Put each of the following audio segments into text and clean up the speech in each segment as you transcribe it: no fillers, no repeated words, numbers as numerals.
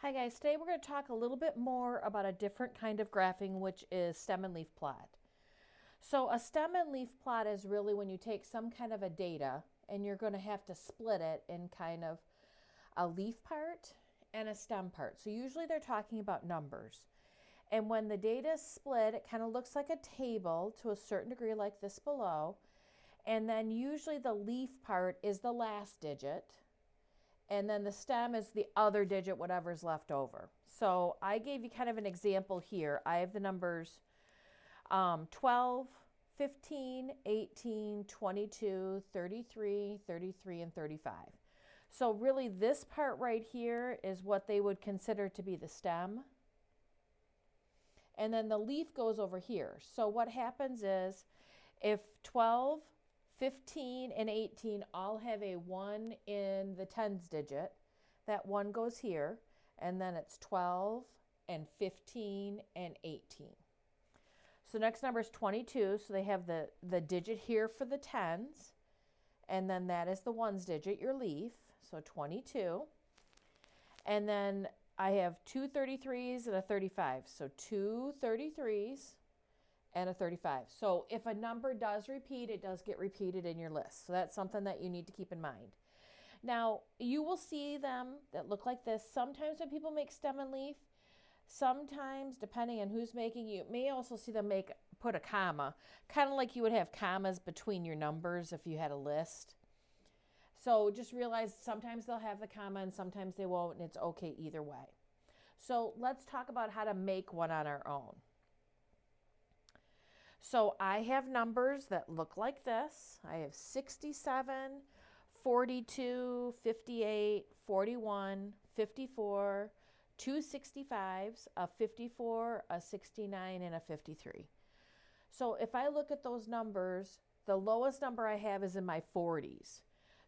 Hi guys, today we're going to talk a little bit more about a different kind of graphing, which is stem and leaf plot. So a stem and leaf plot is really when you take some kind of a data and you're going to have to split it in kind of a leaf part and a stem part. So usually they're talking about numbers. And when the data is split, it kind of looks like a table to a certain degree like this below. And then usually the leaf part is the last digit. And then the stem is the other digit, whatever's left over. So I gave you kind of an example here. I have the numbers 12, 15, 18, 22, 33, 33, and 35. So really this part right here is what they would consider to be the stem. And then the leaf goes over here. So what happens is if 12, 15 and 18 all have a 1 in the tens digit. That 1 goes here, and then it's 12 and 15 and 18. So next number is 22, so they have the digit here for the tens, and then that is the ones digit, your leaf, so 22. And then I have two 33s and a 35, so two 33s and a 35. So if a number does repeat, it does get repeated in your list. So that's something that you need to keep in mind. Now, you will see them that look like this. Sometimes when people make stem and leaf, sometimes, depending on who's making, you may also see them put a comma, kind of like you would have commas between your numbers if you had a list. So just realize sometimes they'll have the comma and sometimes they won't, and it's okay either way. So let's talk about how to make one on our own. So I have numbers that look like this. I have 67, 42, 58, 41, 54, two 65s, a 54, a 69, and a 53. So if I look at those numbers, the lowest number I have is in my 40s.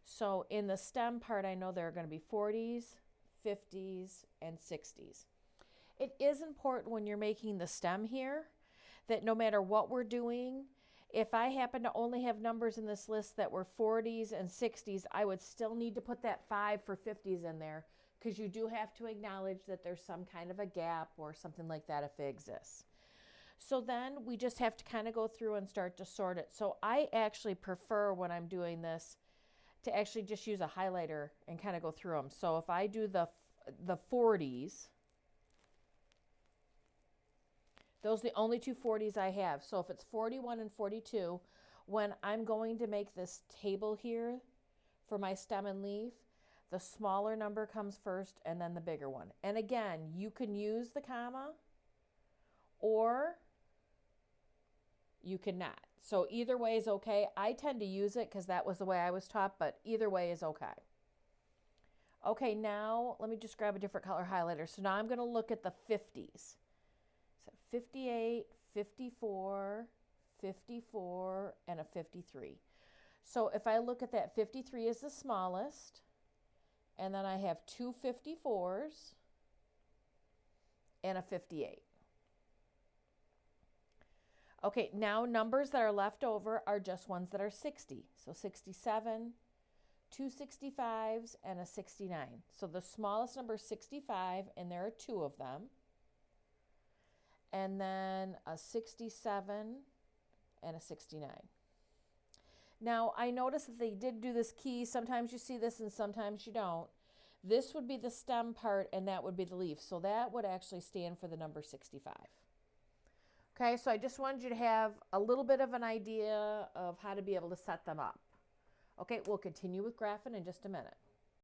So in the stem part, I know there are going to be 40s, 50s, and 60s. It is important when you're making the stem here that no matter what we're doing, if I happen to only have numbers in this list that were 40s and 60s, I would still need to put that 5 for 50s in there because you do have to acknowledge that there's some kind of a gap or something like that if it exists. So then we just have to kind of go through and start to sort it. So I actually prefer when I'm doing this to actually just use a highlighter and kind of go through them. So if I do the 40s, those are the only two 40s I have. So if it's 41 and 42, when I'm going to make this table here for my stem and leaf, the smaller number comes first and then the bigger one. And again, you can use the comma or you cannot. So either way is okay. I tend to use it because that was the way I was taught, but either way is okay. Okay, now let me just grab a different color highlighter. So now I'm going to look at the 50s. So 58, 54, 54, and a 53. So if I look at that, 53 is the smallest, and then I have two 54s and a 58. Okay, now numbers that are left over are just ones that are 60. So 67, two 65s, and a 69. So the smallest number is 65, and there are two of them. And then a 67 and a 69. Now, I noticed that they did do this key. Sometimes you see this and sometimes you don't. This would be the stem part and that would be the leaf. So that would actually stand for the number 65. Okay, so I just wanted you to have a little bit of an idea of how to be able to set them up. Okay, we'll continue with graphing in just a minute.